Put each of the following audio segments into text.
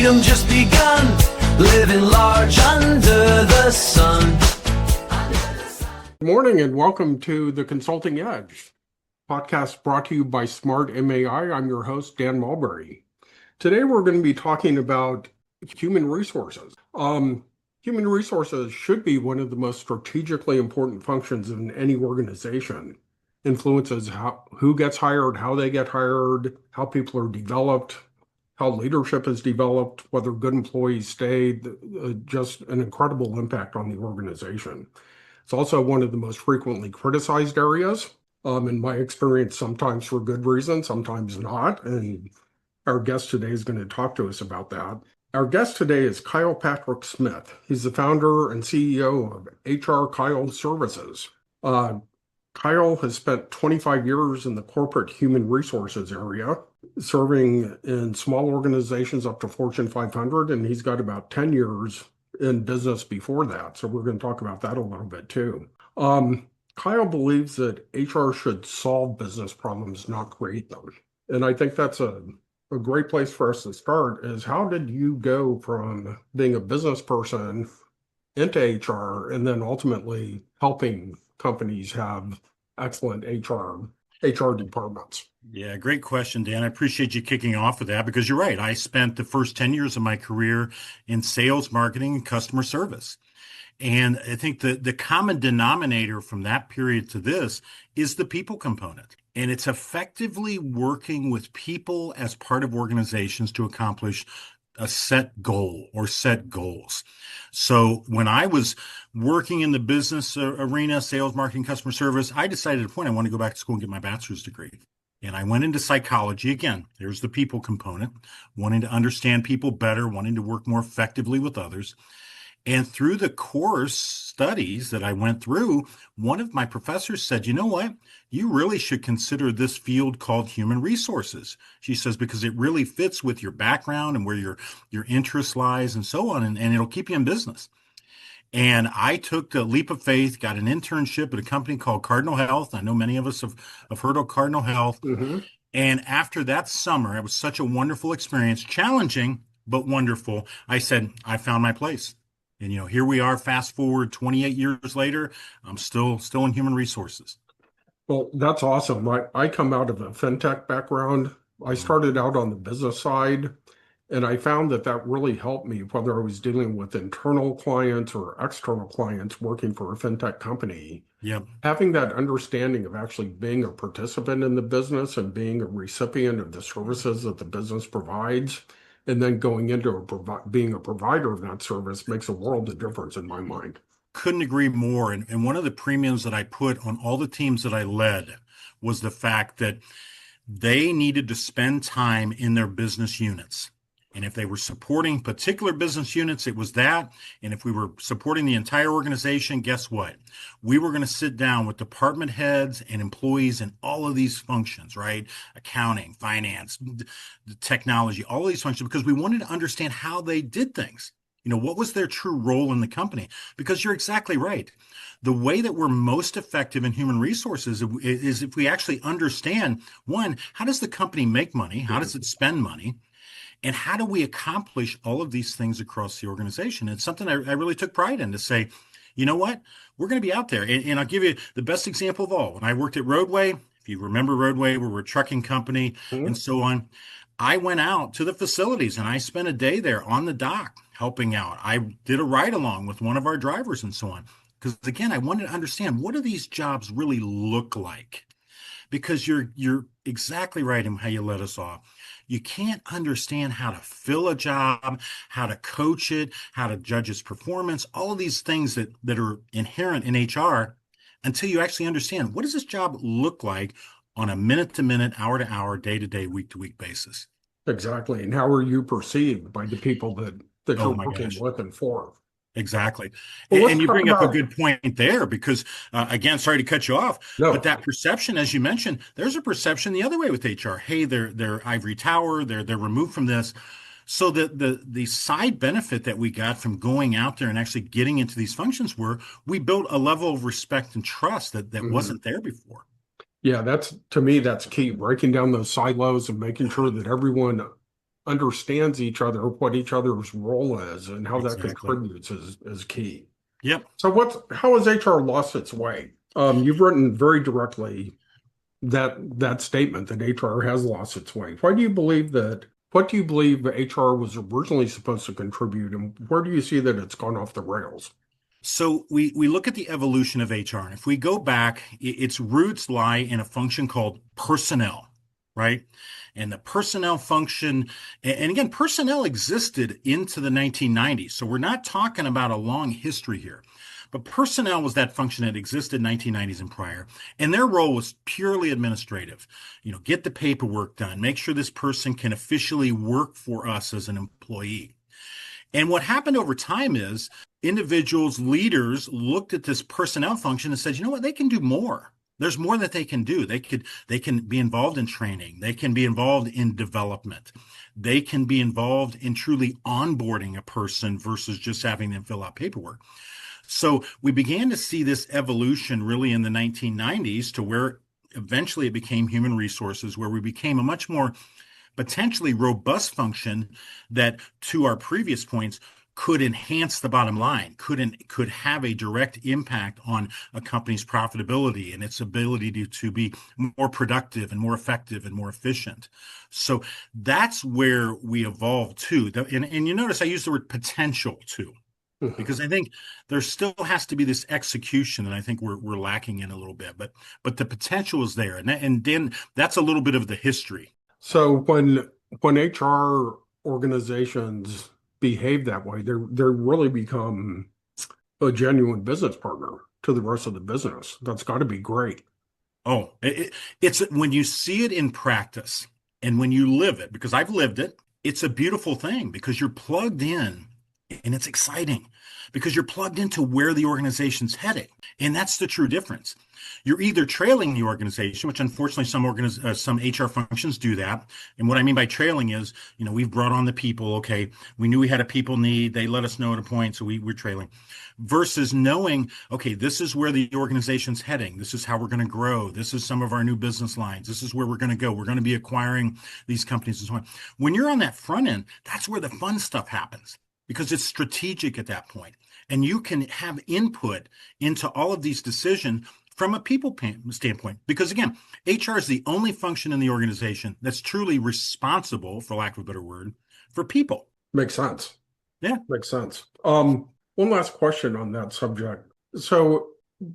freedom just begun, living large under the sun. Good morning and welcome to the Consulting Edge podcast brought to you by Smart MAI. I'm your host, Dan Mulberry. Today we're going to be talking about human resources. Human resources should be one of the most strategically important functions in any organization. Influences who gets hired, how they get hired, how people are developed, how leadership is developed, whether good employees stay, just an incredible impact on the organization. It's also one of the most frequently criticized areas, in my experience, sometimes for good reason, sometimes not. And our guest today is going to talk to us about that. Our guest today is Kyle Patrick Smith. He's the founder and CEO of HR Kyle Services. Kyle has spent 25 years in the corporate human resources area, serving in small organizations up to Fortune 500, and he's got about 10 years in business before that. So we're going to talk about that a little bit too. Kyle believes that HR should solve business problems, not create them. And I think that's a great place for us to start is how did you go from being a business person into HR and then ultimately helping companies have excellent HR departments? Yeah, great question, Dan. I appreciate you kicking off with that because you're right. I spent the first 10 years of my career in sales, marketing, and customer service. And I think the common denominator from that period to this is the people component. And it's effectively working with people as part of organizations to accomplish a set goal or set goals. So when I was working in the business arena, sales, marketing, customer service, I decided at a point I want to go back to school and get my bachelor's degree. And I went into psychology. Again, there's the people component, wanting to understand people better, wanting to work more effectively with others. And through the course studies that I went through, one of my professors said, you know what? You really should consider this field called human resources. She says, because it really fits with your background and where your interest lies and so on, and it'll keep you in business. And I took the leap of faith, got an internship at a company called Cardinal Health. I know many of us have heard of Cardinal Health. Mm-hmm. And after that summer, it was such a wonderful experience, challenging, but wonderful. I said, I found my place. And, here we are, fast forward 28 years later, I'm still in human resources. Well, that's awesome. I come out of a fintech background. I started out on the business side, and I found that really helped me, whether I was dealing with internal clients or external clients working for a fintech company. Yep. Having that understanding of actually being a participant in the business and being a recipient of the services that the business provides, and then going into being a provider of that service makes a world of difference in my mind. Couldn't agree more. And one of the premiums that I put on all the teams that I led was the fact that they needed to spend time in their business units. And if they were supporting particular business units, it was that. And if we were supporting the entire organization, guess what? We were going to sit down with department heads and employees in all of these functions, right? Accounting, finance, technology, all of these functions, because we wanted to understand how they did things. What was their true role in the company? Because you're exactly right. The way that we're most effective in human resources is if we actually understand, one, how does the company make money? How does it spend money? And how do we accomplish all of these things across the organization? It's something I really took pride in to say, you know what? We're going to be out there. And I'll give you the best example of all. When I worked at Roadway, if you remember Roadway, we were a trucking company and so on. I went out to the facilities and I spent a day there on the dock helping out. I did a ride along with one of our drivers and so on. Because again, I wanted to understand, what do these jobs really look like? Because you're exactly right in how you let us off. You can't understand how to fill a job, how to coach it, how to judge its performance, all of these things that are inherent in HR until you actually understand, what does this job look like on a minute-to-minute, hour-to-hour, day-to-day, week-to-week basis. Exactly. And how are you perceived by the people that you're working with and for? Exactly. Well, and you bring up a good point there because, again, sorry to cut you off, but that perception, as you mentioned, there's a perception the other way with HR. Hey, they're ivory tower, they're removed from this. So the side benefit that we got from going out there and actually getting into these functions were we built a level of respect and trust that wasn't there before. Yeah, to me, that's key. Breaking down those silos and making sure that everyone understands each other, what each other's role is, and how that Exactly. contributes is key. Yep. So how has HR lost its way? You've written very directly that statement that HR has lost its way. Why do you believe that? What do you believe HR was originally supposed to contribute, and where do you see that it's gone off the rails? So we look at the evolution of HR, and if we go back, its roots lie in a function called personnel, right? And the personnel function, and again, personnel existed into the 1990s. So we're not talking about a long history here. But personnel was that function that existed in 1990s and prior, and their role was purely administrative. Get the paperwork done, make sure this person can officially work for us as an employee. And what happened over time is individuals, leaders looked at this personnel function and said, you know what, they can do more. There's more that they can do. They can be involved in training. They can be involved in development. They can be involved in truly onboarding a person versus just having them fill out paperwork. So we began to see this evolution really in the 1990s to where eventually it became human resources, where we became a much more potentially robust function that, to our previous points, could enhance the bottom line, could have a direct impact on a company's profitability and its ability to be more productive and more effective and more efficient. So that's where we evolved to. And you notice I use the word potential too, because I think there still has to be this execution that I think we're lacking in a little bit. But the potential is there, and then that's a little bit of the history. So when HR organizations behave that way, they really become a genuine business partner to the rest of the business. That's got to be great. Oh, it's when you see it in practice and when you live it, because I've lived it, it's a beautiful thing because you're plugged in and it's exciting because you're plugged into where the organization's heading. And that's the true difference. You're either trailing the organization, which unfortunately some HR functions do that. And what I mean by trailing is, we've brought on the people. Okay, we knew we had a people need. They let us know at a point, so we're trailing. Versus knowing, okay, this is where the organization's heading. This is how we're going to grow. This is some of our new business lines. This is where we're going to go. We're going to be acquiring these companies and so on. When you're on that front end, that's where the fun stuff happens because it's strategic at that point. And you can have input into all of these decisions from a people standpoint. Because again, HR is the only function in the organization that's truly responsible, for lack of a better word, for people. Makes sense. Yeah. Makes sense. One last question on that subject. So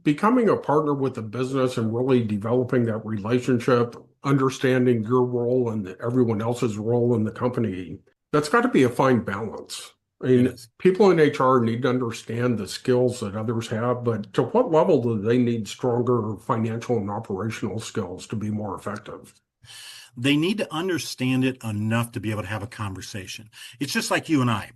becoming a partner with the business and really developing that relationship, understanding your role and everyone else's role in the company, that's got to be a fine balance. I mean, people in HR need to understand the skills that others have, but to what level do they need stronger financial and operational skills to be more effective? They need to understand it enough to be able to have a conversation. It's just like you and I.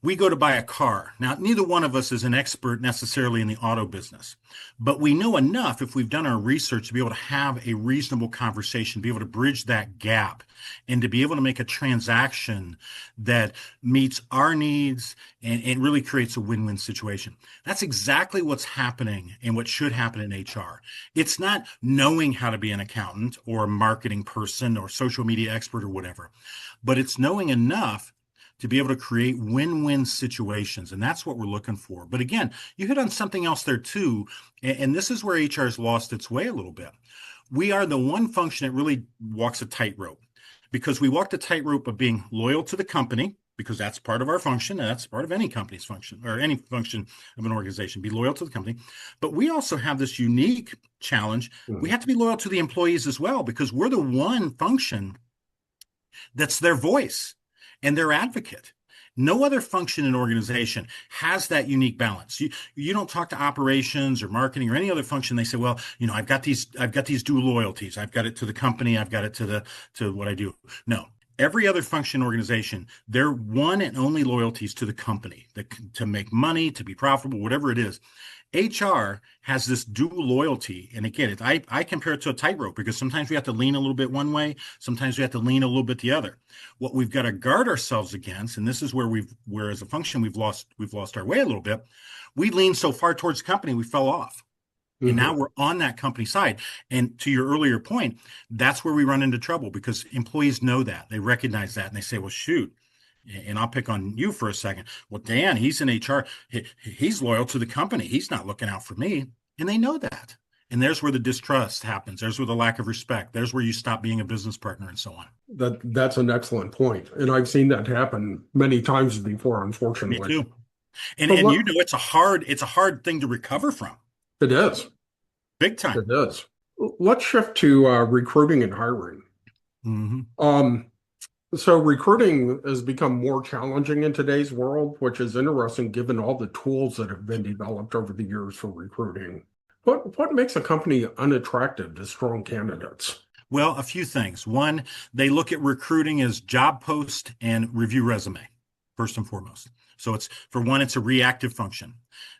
We go to buy a car. Now, neither one of us is an expert necessarily in the auto business, but we know enough if we've done our research to be able to have a reasonable conversation, be able to bridge that gap and to be able to make a transaction that meets our needs and really creates a win-win situation. That's exactly what's happening and what should happen in HR. It's not knowing how to be an accountant or a marketing person or social media expert or whatever, but it's knowing enough to be able to create win-win situations. And that's what we're looking for. But again, you hit on something else there too. And this is where HR has lost its way a little bit. We are the one function that really walks a tightrope because we walk the tightrope of being loyal to the company, because that's part of our function. And that's part of any company's function or any function of an organization, be loyal to the company. But we also have this unique challenge. We have to be loyal to the employees as well, because we're the one function that's their voice and their advocate. No other function in an organization has that unique balance. You don't talk to operations or marketing or any other function. They say, well, I've got these dual loyalties. I've got it to the company. I've got it to what I do. No, every other function organization, their one and only loyalties to the company, to make money, to be profitable, whatever it is. HR has this dual loyalty. And again, I compare it to a tightrope because sometimes we have to lean a little bit one way. Sometimes we have to lean a little bit the other. What we've got to guard ourselves against, and this is where as a function, we've lost our way a little bit. We leaned so far towards the company, we fell off. And now we're on that company side. And to your earlier point, that's where we run into trouble because employees know that. They recognize that and they say, well, shoot. And I'll pick on you for a second. Well, Dan, he's in HR. He's loyal to the company. He's not looking out for me. And they know that. And there's where the distrust happens. There's where the lack of respect. There's where you stop being a business partner and so on. That's an excellent point. And I've seen that happen many times before, unfortunately. Me too. And you know, it's a hard thing to recover from. It is. Big time. It is. Let's shift to recruiting and hiring. So recruiting has become more challenging in today's world, which is interesting given all the tools that have been developed over the years for recruiting. What makes a company unattractive to strong candidates? Well, a few things. One, they look at recruiting as job post and review resume, first and foremost. So it's a reactive function.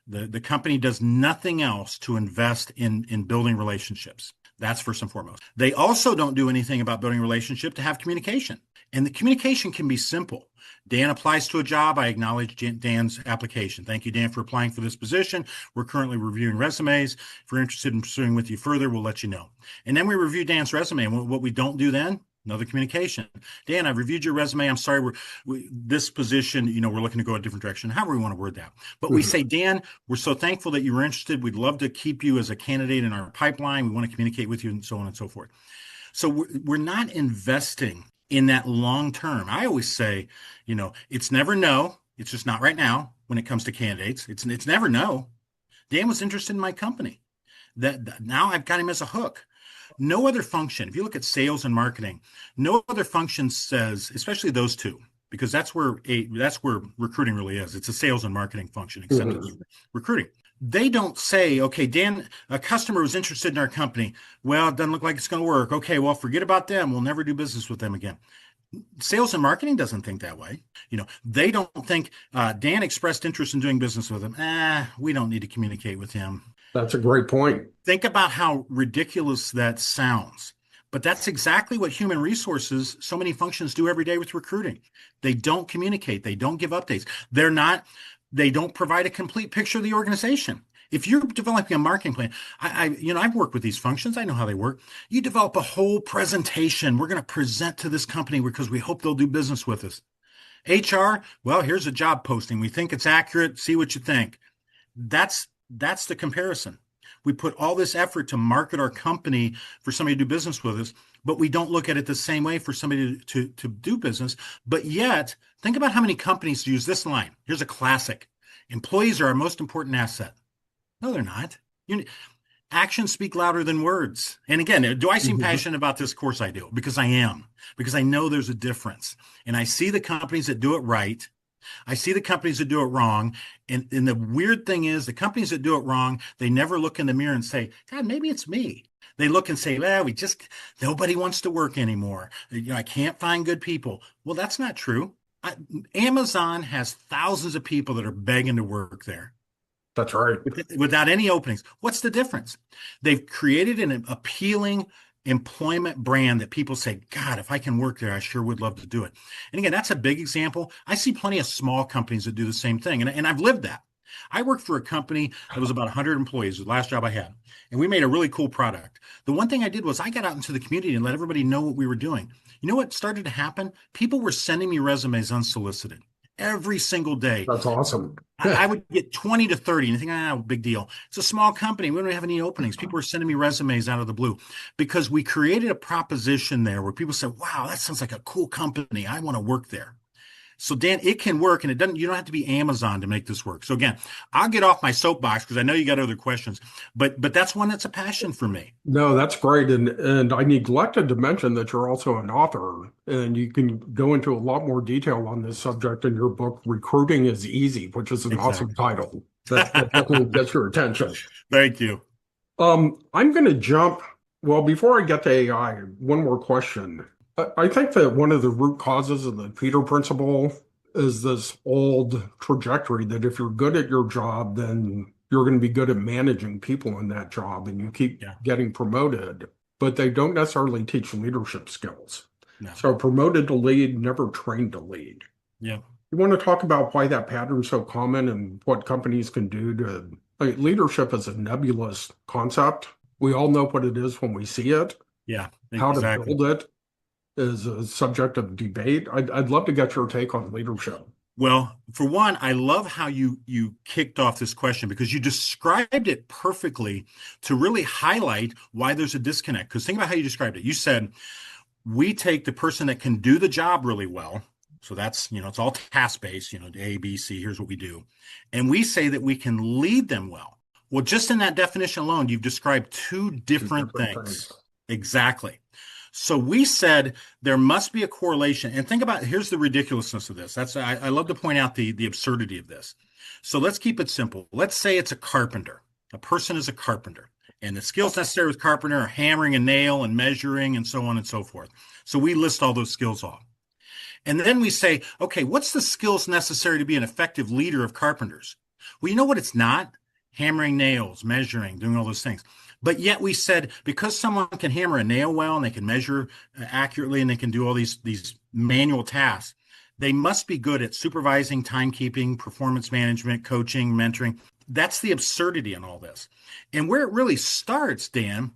The company does nothing else to invest in building relationships. That's first and foremost. They also don't do anything about building a relationship to have communication. And the communication can be simple. Dan applies to a job. I acknowledge Dan's application. Thank you, Dan, for applying for this position. We're currently reviewing resumes. If we're interested in pursuing with you further, we'll let you know. And then we review Dan's resume. And what we don't do then, another communication. Dan, I've reviewed your resume. I'm sorry, this position, we're looking to go a different direction. However we want to word that. But we say, Dan, we're so thankful that you were interested. We'd love to keep you as a candidate in our pipeline. We want to communicate with you and so on and so forth. So we're not investing in that long term. I always say, it's never no. It's just not right now when it comes to candidates. It's never no. Dan was interested in my company. That now I've got him as a hook. No other function, if you look at sales and marketing, no other function says, especially those two, because that's where recruiting really is. It's a sales and marketing function, except it's recruiting. They don't say, okay, Dan, a customer was interested in our company. Well, it doesn't look like it's going to work. Okay, well, forget about them. We'll never do business with them again. Sales and marketing doesn't think that way. They don't think Dan expressed interest in doing business with him. We don't need to communicate with him. That's a great point. Think about how ridiculous that sounds. But that's exactly what human resources, so many functions do every day with recruiting. They don't communicate. They don't give updates. They don't provide a complete picture of the organization. If you're developing a marketing plan, I've worked with these functions. I know how they work. You develop a whole presentation. We're going to present to this company because we hope they'll do business with us. HR, well, here's a job posting. We think it's accurate. See what you think. That's the comparison. We put all this effort to market our company for somebody to do business with us, but we don't look at it the same way for somebody to do business. But yet, think about how many companies use this line. Here's a classic. Employees are our most important asset. No, they're not. Actions speak louder than words. And again, do I seem passionate about this? Of course I do, because I am, because I know there's a difference. And I see the companies that do it right. I see the companies that do it wrong. And the weird thing is the companies that do it wrong, they never look in the mirror and say, God, maybe it's me. They look and say, well, nobody wants to work anymore. I can't find good people. Well, that's not true. Amazon has thousands of people that are begging to work there. That's right. Without any openings. What's the difference? They've created an appealing employment brand that people say, God, if I can work there, I sure would love to do it. And again, that's a big example. I see plenty of small companies that do the same thing. And I've lived that. I worked for a company that was about 100 employees, the last job I had, and we made a really cool product. The one thing I did was I got out into the community and let everybody know what we were doing. You know what started to happen? People were sending me resumes unsolicited every single day. That's awesome. I would get 20 to 30 and you think, big deal. It's a small company. We don't have any openings. People are sending me resumes out of the blue because we created a proposition there where people said, wow, that sounds like a cool company. I want to work there. So Dan, it can work, and you don't have to be Amazon to make this work. So again, I'll get off my soapbox because I know you got other questions, but that's one that's a passion for me. No, that's great. And I neglected to mention that you're also an author, and you can go into a lot more detail on this subject in your book, Recruiting is Easy, which is an awesome title. That definitely gets your attention. Thank you. I'm going to jump. Well, before I get to AI, one more question. I think that one of the root causes of the Peter Principle is this old trajectory that if you're good at your job, then you're going to be good at managing people in that job and you keep getting promoted, but they don't necessarily teach leadership skills. No. So promoted to lead, never trained to lead. Yeah. You want to talk about why that pattern is so common and what companies can do to Like, leadership is a nebulous concept. We all know what it is when we see it. Yeah, How to exactly. build it is a subject of debate. I'd love to get your take on leadership. Well, for one, I love how you kicked off this question because you described it perfectly to really highlight why there's a disconnect. Because think about how you described it. You said we take the person that can do the job really well. So that's, it's all task-based, A, B, C, here's what we do. And we say that we can lead them well. Well, just in that definition alone, you've described two different things. Exactly. So we said there must be a correlation. And think about, here's the ridiculousness of this. I love to point out the absurdity of this. So let's keep it simple. Let's say it's a carpenter. A person is a carpenter. And the skills necessary with carpenter are hammering a nail and measuring and so on and so forth. So we list all those skills off. And then we say, okay, what's the skills necessary to be an effective leader of carpenters? Well, you know what it's not? Hammering nails, measuring, doing all those things. But yet we said, because someone can hammer a nail well and they can measure accurately and they can do all these manual tasks, they must be good at supervising, timekeeping, performance management, coaching, mentoring. That's the absurdity in all this. And where it really starts, Dan,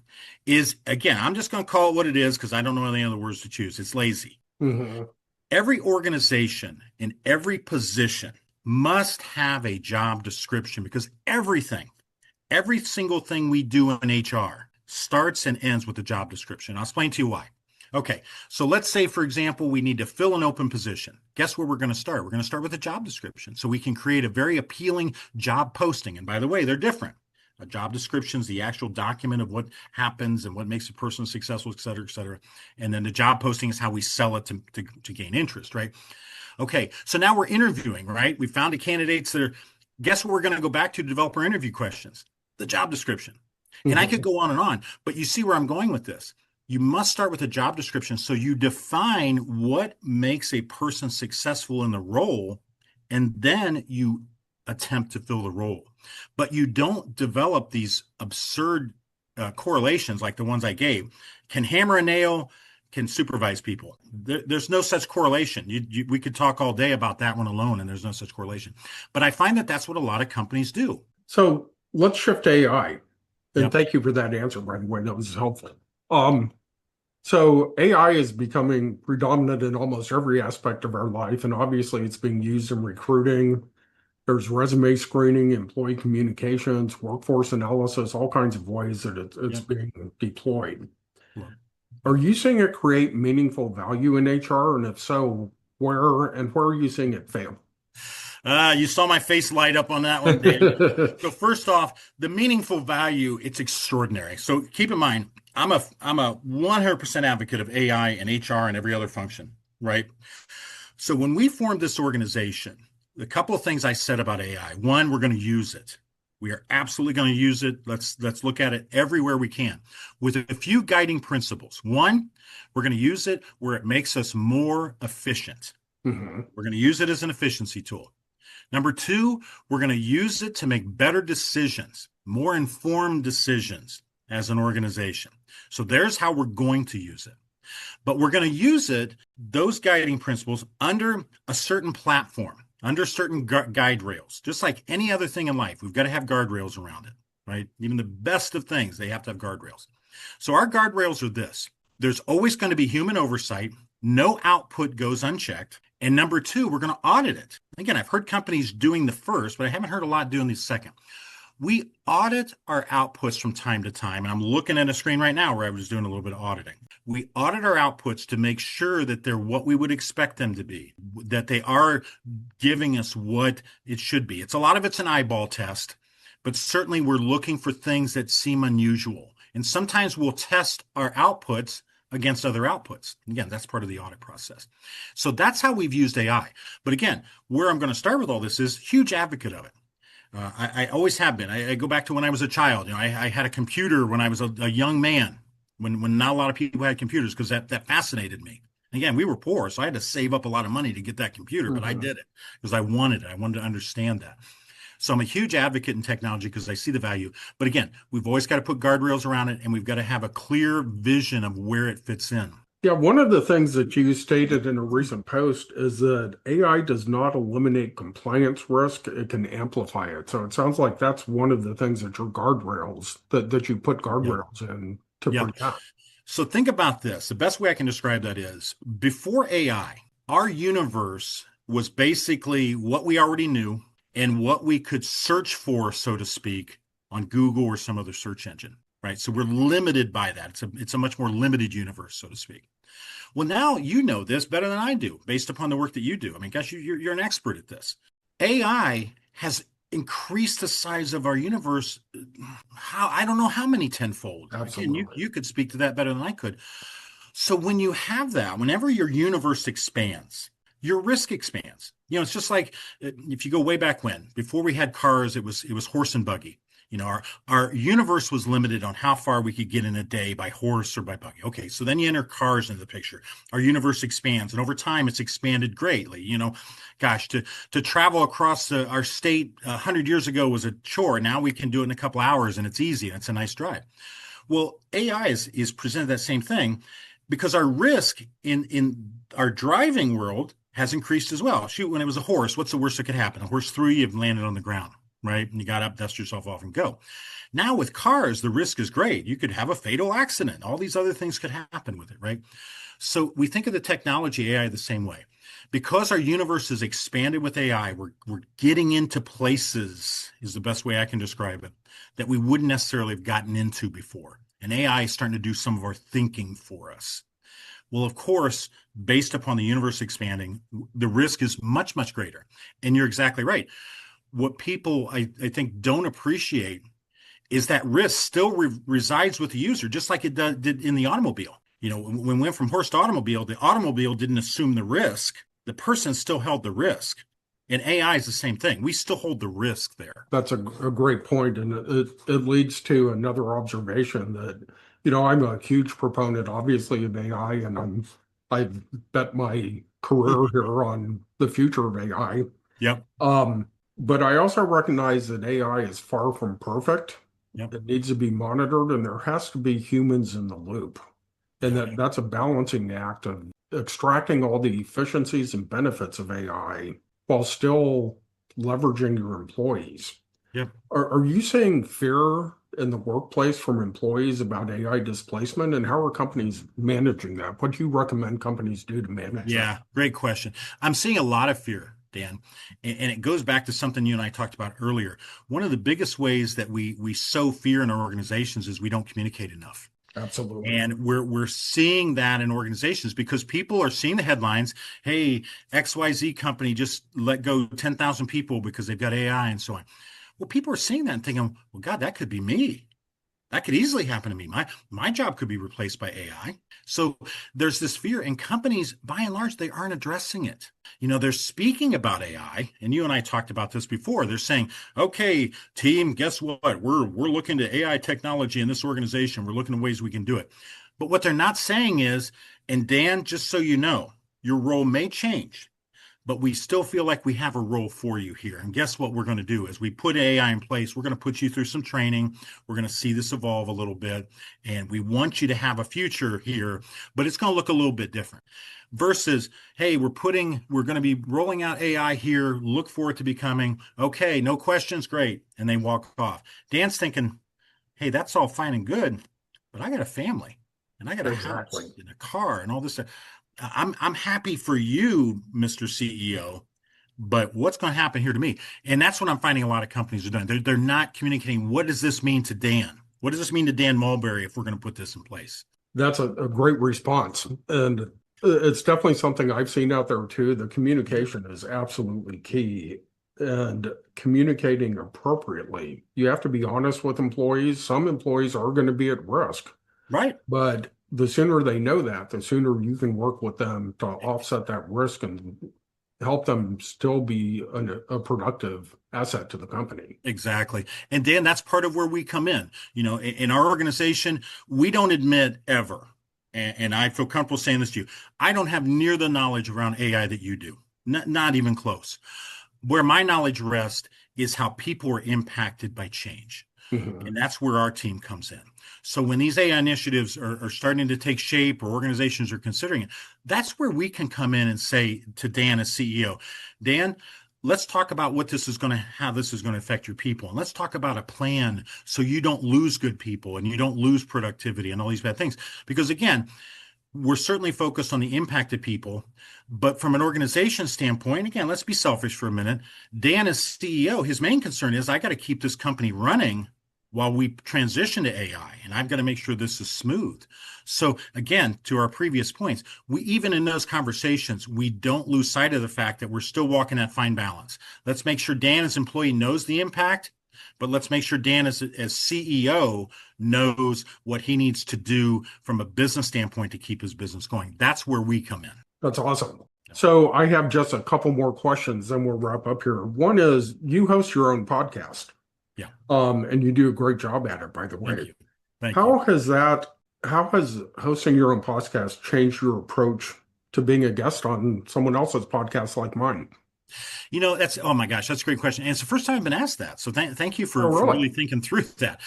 is, again, I'm just going to call it what it is because I don't know any other words to choose. It's lazy. Mm-hmm. Every organization in every position must have a job description because every single thing we do in HR starts and ends with a job description. I'll explain to you why. Okay, so let's say, for example, we need to fill an open position. Guess where we're going to start? We're going to start with a job description so we can create a very appealing job posting. And by the way, they're different. A job description is the actual document of what happens and what makes a person successful, et cetera, et cetera. And then the job posting is how we sell it to gain interest, right? Okay, so now we're interviewing, right? We found the candidates that are, guess what we're going to go back to develop our interview questions? The job description. And I could go on, but you see where I'm going with this. You must start with a job description so you define what makes a person successful in the role, and then you attempt to fill the role. But you don't develop these absurd correlations like the ones I gave. Can hammer a nail, can supervise people. There's no such correlation. We could talk all day about that one alone, and there's no such correlation. But I find that that's what a lot of companies do. So let's shift to AI. And Yep. thank you for that answer, by the way. That was helpful. So AI is becoming predominant in almost every aspect of our life, and obviously it's being used in recruiting. There's resume screening, employee communications, workforce analysis, all kinds of ways that it's Yep. being deployed. Yep. Are you seeing it create meaningful value in HR? And if so, where are you seeing it fail? You saw my face light up on that one, Dan. So first off, the meaningful value, it's extraordinary. So keep in mind, I'm a 100% advocate of AI and HR and every other function, right? So when we formed this organization, a couple of things I said about AI. One, we're going to use it. We are absolutely going to use it. Let's look at it everywhere we can with a few guiding principles. One, we're going to use it where it makes us more efficient. Mm-hmm. We're going to use it as an efficiency tool. Number two, we're going to use it to make better decisions, more informed decisions as an organization. So there's how we're going to use it. But we're going to use it, those guiding principles, under a certain platform, under certain guide rails. Just like any other thing in life, we've got to have guardrails around it, right? Even the best of things, they have to have guardrails. So our guardrails are this. There's always going to be human oversight. No output goes unchecked. And number two, we're going to audit it. Again, I've heard companies doing the first, but I haven't heard a lot doing the second. We audit our outputs from time to time. And I'm looking at a screen right now where I was doing a little bit of auditing. We audit our outputs to make sure that they're what we would expect them to be, that they are giving us what it should be. A lot of it's an eyeball test, but certainly we're looking for things that seem unusual. And sometimes we'll test our outputs against other outputs. Again, that's part of the audit process. So that's how we've used AI. But again, where I'm going to start with all this is huge advocate of it. I always have been. I go back to when I was a child. I had a computer when I was a young man, when not a lot of people had computers, because that fascinated me. Again, we were poor, so I had to save up a lot of money to get that computer, but I did it because I wanted it. I wanted to understand that. So I'm a huge advocate in technology because I see the value. But again, we've always got to put guardrails around it, and we've got to have a clear vision of where it fits in. Yeah, one of the things that you stated in a recent post is that AI does not eliminate compliance risk, it can amplify it. So it sounds like that's one of the things that your guardrails, that you put Yep. guardrails in to Yep. protect. So think about this. The best way I can describe that is before AI, our universe was basically what we already knew and what we could search for, so to speak, on Google or some other search engine, right? So we're limited by that. It's a much more limited universe, so to speak. Well, now you know this better than I do based upon the work that you do. I mean, gosh, you're an expert at this. AI has increased the size of our universe. How, I don't know how many tenfold. Again, Absolutely. you could speak to that better than I could. So when you have that, whenever your universe expands, your risk expands. You know, it's just like if you go way back when, before we had cars, it was horse and buggy. You know, our universe was limited on how far we could get in a day by horse or by buggy. Okay, so then you enter cars into the picture. Our universe expands, and over time, it's expanded greatly. You know, gosh, to travel across our state 100 years ago was a chore. Now we can do it in a couple hours, and it's easy, and it's a nice drive. Well, AI is presented that same thing because our risk in our driving world has increased as well. Shoot, when it was a horse, what's the worst that could happen? A horse threw you, you've landed on the ground, right? And you got up, dust yourself off, and go. Now with cars, the risk is great. You could have a fatal accident. All these other things could happen with it, right? So we think of the technology AI the same way. Because our universe is expanded with AI, we're getting into places, is the best way I can describe it, that we wouldn't necessarily have gotten into before. And AI is starting to do some of our thinking for us. Well, of course, based upon the universe expanding, the risk is much, much greater. And you're exactly right. What people, I think, don't appreciate is that risk still resides with the user, just like it did in the automobile. You know, when we went from horse to automobile, the automobile didn't assume the risk. The person still held the risk. And AI is the same thing. We still hold the risk there. That's a great point, and it leads to another observation that, you know, I'm a huge proponent, obviously, of AI, and I've bet my career here on the future of AI. Yep. But I also recognize that AI is far from perfect. Yep. It needs to be monitored, and there has to be humans in the loop. And Yep. that's a balancing act of extracting all the efficiencies and benefits of AI while still leveraging your employees. Yep. Are you seeing fear in the workplace from employees about AI displacement, and how are companies managing that? What do you recommend companies do to manage that? Yeah, great question. I'm seeing a lot of fear, Dan, and it goes back to something you and I talked about earlier. One of the biggest ways that we sow fear in our organizations is we don't communicate enough. Absolutely. And we're seeing that in organizations because people are seeing the headlines. Hey, XYZ company just let go 10,000 people because they've got AI and so on. Well, people are seeing that and thinking, well, God, that could be me. That could easily happen to me. My job could be replaced by AI. So there's this fear, and companies, by and large, they aren't addressing it. You know, they're speaking about AI, and you and I talked about this before. They're saying, okay, team, guess what? We're looking to AI technology in this organization. We're looking at ways we can do it. But what they're not saying is, and Dan, just so you know, your role may change, but we still feel like we have a role for you here. And guess what we're going to do is we put AI in place. We're going to put you through some training. We're going to see this evolve a little bit. And we want you to have a future here, but it's going to look a little bit different versus, hey, we're going to be rolling out AI here. Look for it to be coming. Okay, no questions. Great. And they walk off. Dan's thinking, hey, that's all fine and good, but I got a family and I got a house and a car and all this stuff. I'm happy for you, Mr. CEO, but what's going to happen here to me? And that's what I'm finding a lot of companies are doing. They're not communicating. What does this mean to Dan? What does this mean to Dan Mulberry if we're going to put this in place? That's a great response. And it's definitely something I've seen out there too. The communication is absolutely key, and communicating appropriately. You have to be honest with employees. Some employees are going to be at risk. Right. But the sooner they know that, the sooner you can work with them to offset that risk and help them still be a productive asset to the company. Exactly. And Dan, that's part of where we come in. You know, in our organization, we don't admit ever, and I feel comfortable saying this to you, I don't have near the knowledge around AI that you do. Not even close. Where my knowledge rests is how people are impacted by change. Mhm. And that's where our team comes in. So when these AI initiatives are starting to take shape or organizations are considering it, that's where we can come in and say to Dan as CEO, Dan, let's talk about how this is going to affect your people. And let's talk about a plan so you don't lose good people and you don't lose productivity and all these bad things. Because again, we're certainly focused on the impact of people, but from an organization standpoint, again, let's be selfish for a minute. Dan as CEO, his main concern is I got to keep this company running while we transition to AI, and I've got to make sure this is smooth. So again, to our previous points, we even in those conversations, we don't lose sight of the fact that we're still walking that fine balance. Let's make sure Dan as employee knows the impact, but let's make sure Dan as CEO knows what he needs to do from a business standpoint to keep his business going. That's where we come in. That's awesome. So I have just a couple more questions, then we'll wrap up here. One is you host your own podcast. Yeah. And you do a great job at it, by the way. Thank you. Thank How you. how has hosting your own podcast changed your approach to being a guest on someone else's podcast like mine? Oh my gosh, that's a great question. And it's the first time I've been asked that. So thank you Oh, for really? really thinking through that.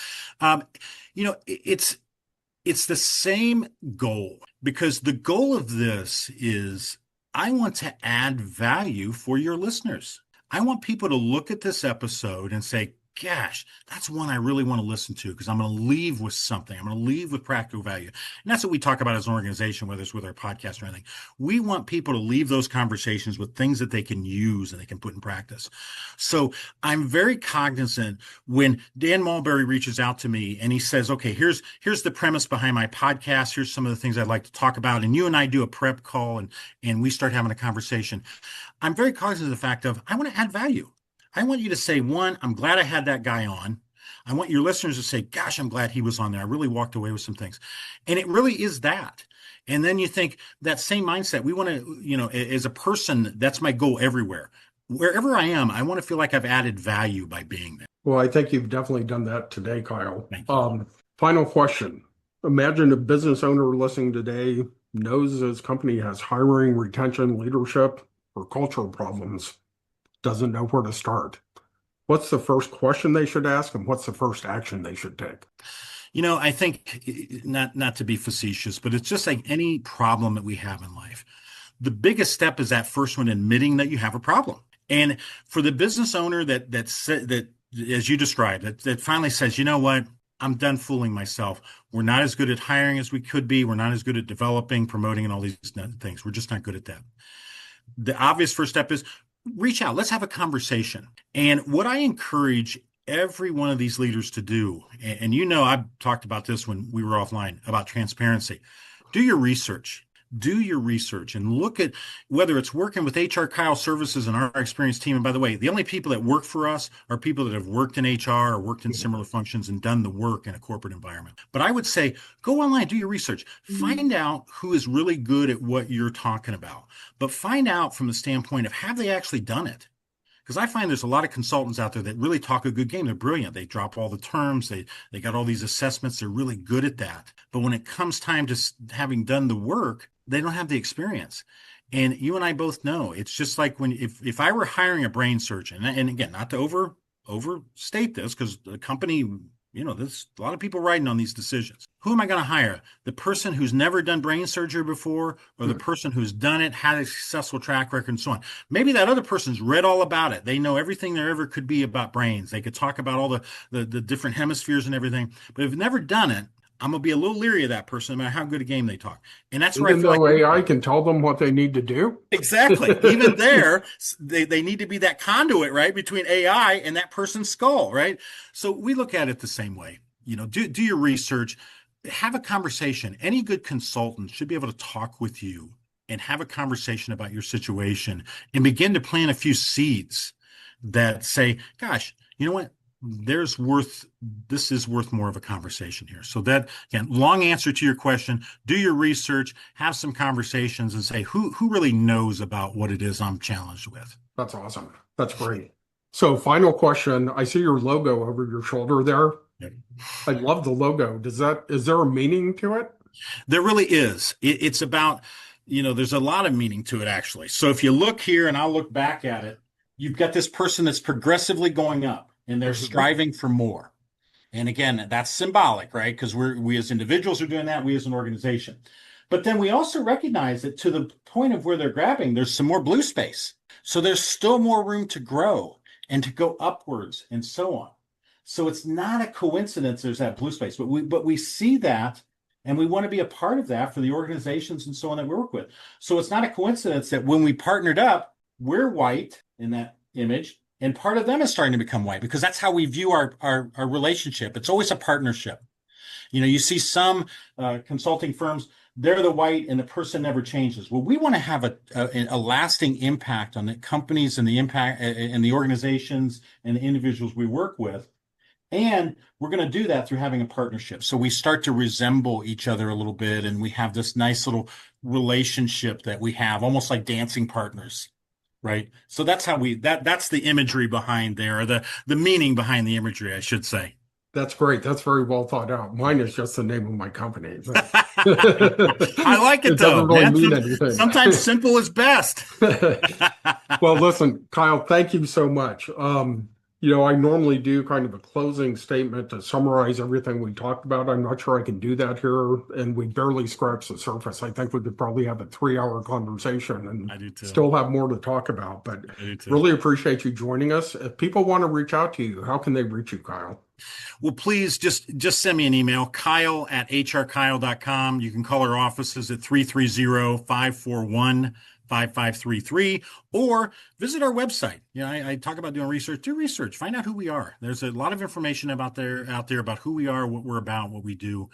It's the same goal because the goal of this is I want to add value for your listeners. I want people to look at this episode and say, gosh, that's one I really want to listen to because I'm going to leave with something. I'm going to leave with practical value. And that's what we talk about as an organization, whether it's with our podcast or anything. We want people to leave those conversations with things that they can use and they can put in practice. So I'm very cognizant when Dan Mulberry reaches out to me and he says, okay, here's the premise behind my podcast. Here's some of the things I'd like to talk about. And you and I do a prep call and we start having a conversation. I'm very cognizant of the fact of I want to add value. I want you to say, one, I'm glad I had that guy on. I want your listeners to say, gosh, I'm glad he was on there. I really walked away with some things. And it really is that. And then you think that same mindset, we want to, as a person, that's my goal everywhere. Wherever I am, I want to feel like I've added value by being there. Well, I think you've definitely done that today, Kyle. Thank you. Final question. Imagine a business owner listening today knows his company has hiring, retention, leadership, or cultural problems, doesn't know where to start. What's the first question they should ask and what's the first action they should take? I think not to be facetious, but it's just like any problem that we have in life. The biggest step is that first one, admitting that you have a problem. And for the business owner that as you described, that finally says, you know what, I'm done fooling myself. We're not as good at hiring as we could be. We're not as good at developing, promoting, and all these things. We're just not good at that. The obvious first step is reach out. Let's have a conversation. And what I encourage every one of these leaders to do, and I've talked about this when we were offline about transparency. Do your research. Do your research and look at whether it's working with HR Kyle Services and our experienced team. And by the way, the only people that work for us are people that have worked in HR or worked in similar functions and done the work in a corporate environment. But I would say go online, do your research, find out who is really good at what you're talking about, but find out from the standpoint of have they actually done it? Because I find there's a lot of consultants out there that really talk a good game. They're brilliant. They drop all the terms. They got all these assessments. They're really good at that. But when it comes time to having done the work, they don't have the experience. And you and I both know it's just like if I were hiring a brain surgeon, and again, not to overstate this because the company, there's a lot of people riding on these decisions. Who am I going to hire? The person who's never done brain surgery before or the person who's done it, had a successful track record and so on? Maybe that other person's read all about it. They know everything there ever could be about brains. They could talk about all the different hemispheres and everything, but if they've never done it, I'm going to be a little leery of that person no matter how good a game they talk. And that's where Even though AI can tell them what they need to do? Exactly. Even there, they need to be that conduit, right, between AI and that person's skull, right? So we look at it the same way. Do your research, have a conversation. Any good consultant should be able to talk with you and have a conversation about your situation and begin to plant a few seeds that say, gosh, you know what? This is worth more of a conversation here. So that, again, long answer to your question, do your research, have some conversations and say, who really knows about what it is I'm challenged with? That's awesome. That's great. So final question, I see your logo over your shoulder there. Yep. I love the logo. Is there a meaning to it? There really is. It's about, there's a lot of meaning to it actually. So if you look here and I'll look back at it, you've got this person that's progressively going up. And they're striving for more. And again, that's symbolic, right? Because we as individuals are doing that, we as an organization. But then we also recognize that to the point of where they're grabbing, there's some more blue space. So there's still more room to grow and to go upwards and so on. So it's not a coincidence there's that blue space, but we see that and we want to be a part of that for the organizations and so on that we work with. So it's not a coincidence that when we partnered up, we're white in that image, and part of them is starting to become white because that's how we view our relationship. It's always a partnership. You see some consulting firms, they're the white and the person never changes. Well, we want to have a lasting impact on the companies and the impact and the organizations and the individuals we work with. And we're going to do that through having a partnership. So we start to resemble each other a little bit, and we have this nice little relationship that we have, almost like dancing partners, right? So that's how that's the imagery behind there, or the meaning behind the imagery, I should say. That's great. That's very well thought out. Mine is just the name of my company. I like it though. Doesn't really mean anything. Sometimes simple is best. Well, listen, Kyle, thank you so much. I normally do kind of a closing statement to summarize everything we talked about. I'm not sure I can do that here, and we barely scratched the surface. I think we could probably have a 3-hour conversation and I do too. Still have more to talk about, but really appreciate you joining us. If people want to reach out to you, how can they reach you, Kyle? Well, please just send me an email, kyle@hrkyle.com. You can call our offices at 330-541-5533, or visit our website. I talk about doing research. Do research. Find out who we are. There's a lot of information out there about who we are, what we're about, what we do.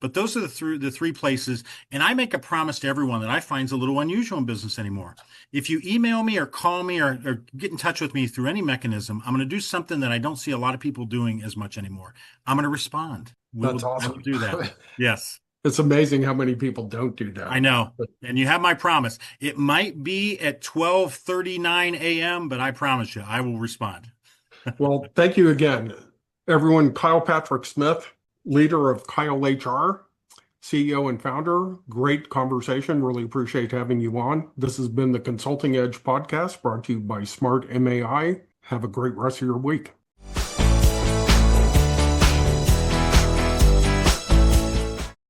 But those are the three places. And I make a promise to everyone that I find is a little unusual in business anymore. If you email me or call me or get in touch with me through any mechanism, I'm going to do something that I don't see a lot of people doing as much anymore. I'm going to respond. That's awesome. We'll do that. Yes. It's amazing how many people don't do that. I know. And you have my promise. It might be at 12:39 a.m., but I promise you, I will respond. Well, thank you again, everyone. Kyle Patrick Smith, leader of Kyle HR, CEO and founder. Great conversation. Really appreciate having you on. This has been the Consulting Edge podcast brought to you by Smart MAI. Have a great rest of your week.